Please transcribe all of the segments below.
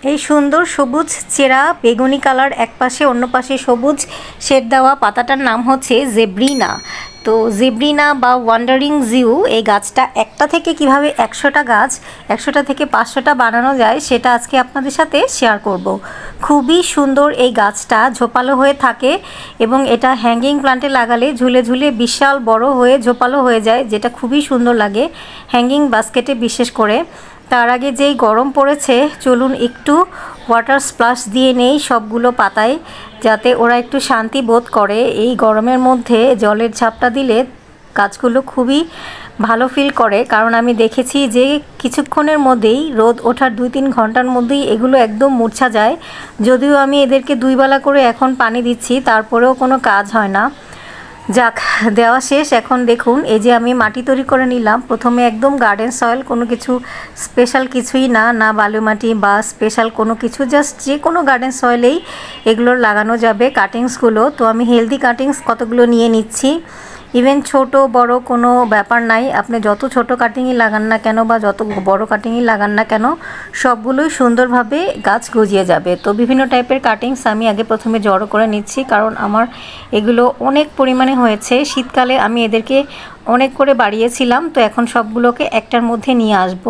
এই সুন্দর সবুজ চেরা বেগুনি কালার, এক পাশে অন্য পাশে সবুজ শেড দেওয়া পাতাটার নাম হচ্ছে জেব্রিনা। তো জেব্রিনা বা ওয়ান্ডারিং জিউ এই গাছটা একটা থেকে কিভাবে 100টা গাছ, 100টা থেকে 500টা বানানো যায় সেটা আজকে আপনাদের সাথে শেয়ার করব। খুবই সুন্দর এই গাছটা, ঝোপালো হয়ে থাকে এবং এটা হ্যাঙ্গিং প্লান্টে লাগালে ঝুলে ঝুলে বিশাল বড় হয়ে ঝোপালো হয়ে যায়, যেটা খুবই সুন্দর লাগে হ্যাঙ্গিং বাস্কেটে বিশেষ করে। তার আগে যেই গরম পড়েছে, চলুন একটু ওয়াটার স্প্লাশ দিয়ে নেই সবগুলো পাতায়, যাতে ওরা একটু শান্তি বোধ করে। এই গরমের মধ্যে জলের ঝাপটা দিলে গাছগুলো খুবই ভালো ফিল করে, কারণ আমি দেখেছি যে কিছুক্ষণের মধ্যেই, রোদ ওঠার 2-3 ঘন্টার মধ্যেই এগুলো একদম মূর্ছা যায়। যদিও আমি এদেরকে 2 বেলা করে এখন পানি দিচ্ছি, তারপরেও কোনো কাজ হয় না। যাক, দেওয়া শেষ। এখন দেখুন, এই যে আমি মাটি তৈরি করে নিলাম। প্রথমে একদম গার্ডেন সয়েল, কোনো কিছু স্পেশাল কিছুই না, না বালু মাটি বা স্পেশাল কোনো কিছু, জাস্ট যে কোনো গার্ডেন সয়েলেই এগুলোর লাগানো যাবে কাটিংসগুলো। তো আমি হেলদি কাটিংস কতগুলো নিয়ে নিচ্ছি। ইভেন ছোট বড় কোনো ব্যাপার নাই, আপনি যত ছোট কাটিংই লাগান না কেন বা যত বড় কাটিংই লাগান না কেন, সবগুলোই সুন্দরভাবে গাছ গজিয়ে যাবে। তো বিভিন্ন টাইপের কাটিংস আমি আগে প্রথমে জড়ো করে নিচ্ছি, কারণ আমার এগুলো অনেক পরিমাণে হয়েছে। শীতকালে আমি এদেরকে অনেক করে বাড়িয়েছিলাম, তো এখন সবগুলোকে একটার মধ্যে নিয়ে আসব।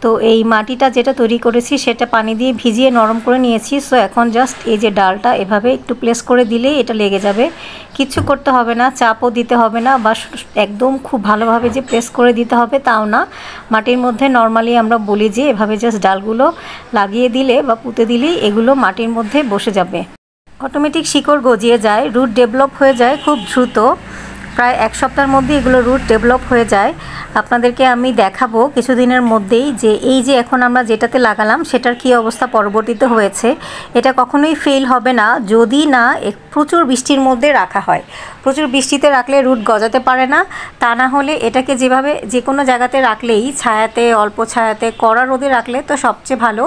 তো এই মাটিটা যেটা তৈরি করেছি সেটা পানি দিয়ে ভিজিয়ে নরম করে নিয়েছি। সো এখন জাস্ট এই যে ডালটা এভাবে একটু প্লেস করে দিলেই এটা লেগে যাবে, কিছু করতে হবে না, চাপও দিতে হবে না, বা একদম খুব ভালোভাবে যে প্রেস করে দিতে হবে তাও না। মাটির মধ্যে নর্মালি আমরা বলি যে এভাবে জাস্ট ডালগুলো লাগিয়ে দিলে বা পুঁতে দিলেই এগুলো মাটির মধ্যে বসে যাবে। অটোমেটিক শিকড় গজিয়ে যায়, রুট ডেভেলপ হয়ে যায় খুব দ্রুত। প্রায় 1 সপ্তাহের মধ্যে এগুলো রুট ডেভেলপ হয়ে যায়। আপনাদেরকে আমি দেখাবো কিছুদিনের মধ্যেই যে এই যে এখন আমরা যেটাতে লাগালাম সেটার কি অবস্থা পরবর্তীতে হয়েছে। এটা কখনোই ফেল হবে না যদি না প্রচুর বৃষ্টির মধ্যে রাখা হয়। প্রচুর বৃষ্টিতে রাখলে রুট গজাতে পারে না। তা না হলে এটাকে যেভাবে যে কোনো জায়গাতে রাখলেই, ছায়াতে, অল্প ছায়াতে, কড়া রোদে রাখলে তো সবচেয়ে ভালো,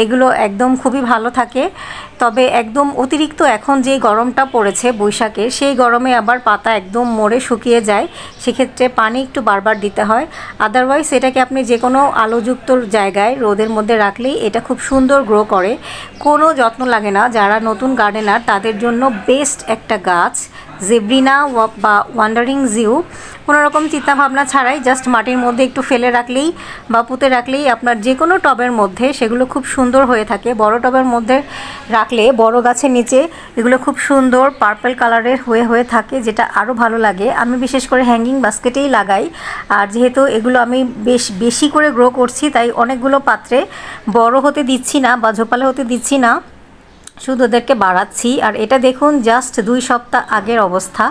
এগুলো একদম খুবই ভালো থাকে। তবে একদম অতিরিক্ত এখন যে গরমটা পড়েছে বৈশাখে, সেই গরমে আবার পাতা একদম মরে শুকিয়ে যায়, সেক্ষেত্রে পানি একটু বারবার দিতে হয়। আদারওয়াইজ এটাকে আপনি যে কোনো আলোযুক্ত জায়গায় রোদের মধ্যে রাখলেই এটা খুব সুন্দর গ্রো করে, কোনো যত্ন লাগে না। যারা নতুন গার্ডেনার তাদের জন্য বেস্ট একটা গাছ জেব্রিনা বা ওয়ান্ডারিং জিউ। কোনোরকম চিন্তাভাবনা ছাড়াই জাস্ট মাটির মধ্যে একটু ফেলে রাখলেই বা পুঁতে রাখলেই আপনার যে কোনো টবের মধ্যে সেগুলো খুব সুন্দর হয়ে থাকে। বড় টবের মধ্যে রাখলে, বড় গাছের নিচে এগুলো খুব সুন্দর পার্পল কালারের হয়ে থাকে, যেটা আরও ভালো লাগে। আমি বিশেষ করে হ্যাঙ্গিং বাস্কেটেই লাগাই, আর যেহেতু এগুলো আমি বেশি করে গ্রো করছি তাই অনেকগুলো পাত্রে বড় হতে দিচ্ছি না বা ঝোপালো হতে দিচ্ছি না, শুধু ওদেরকে বাড়াচ্ছি। আর এটা দেখুন জাস্ট 2 সপ্তাহ আগের অবস্থা।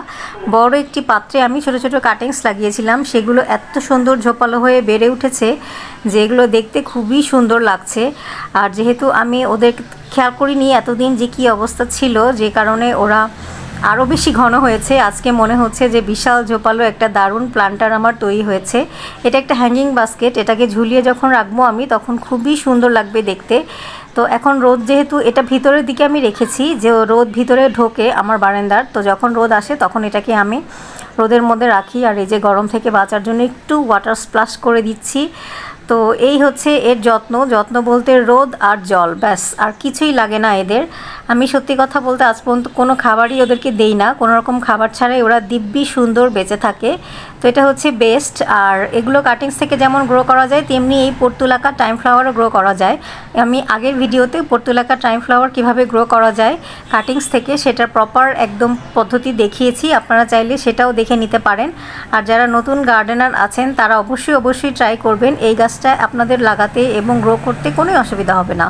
বড় একটি পাত্রে আমি ছোট ছোট কাটিংস লাগিয়েছিলাম, সেগুলো এত সুন্দর ঝোপালো হয়ে বেড়ে উঠেছে যেগুলো দেখতে খুবই সুন্দর লাগছে। আর যেহেতু আমি ওদের খেয়াল করিনি এতদিন যে কী অবস্থা ছিল, যে কারণে ওরা আরও বেশি ঘন হয়েছে। আজকে মনে হচ্ছে যে বিশাল ঝোপালো একটা দারুণ প্লান্টার আমার তৈরি হয়েছে। এটা একটা হ্যাঙ্গিং বাস্কেট, এটাকে ঝুলিয়ে যখন রাখবো আমি তখন খুবই সুন্দর লাগবে দেখতে। তো এখন রোদ যেহেতু এটা ভিতরের দিকে আমি রেখেছি, যে রোদ ভিতরে ঢোকে আমার বারান্দার, তো যখন রোদ আসে তখন এটাকে আমি রোদের মধ্যে রাখি। আর এই যে গরম থেকে বাঁচার জন্য একটু ওয়াটার স্প্লাশ করে দিচ্ছি। তো এই হচ্ছে এর যত্ন বলতে রোদ আর জল, ব্যাস আর কিছুই লাগে না এদের। আমি সত্যি কথা বলতে আজ পর্যন্ত কোনো খাবারই ওদেরকে দেই না, কোনো রকম খাবার ছাড়াই ওরা দিব্যি সুন্দর বেঁচে থাকে। তো এটা হচ্ছে বেস্ট। আর এগুলো কাটিংস থেকে যেমন গ্রো করা যায়, তেমনি এই পর্তুলাকা টাইম ফ্লাওয়ারও গ্রো করা যায়। আমি আগের ভিডিওতে পর্তুলাকা টাইম ফ্লাওয়ার কীভাবে গ্রো করা যায় কাটিংস থেকে, সেটার প্রপার একদম পদ্ধতি দেখিয়েছি, আপনারা চাইলে সেটাও দেখে নিতে পারেন। আর যারা নতুন গার্ডেনার আছেন তারা অবশ্যই ট্রাই করবেন, এই গাছটা আপনাদের লাগাতে এবং গ্রো করতে কোনো অসুবিধা হবে না।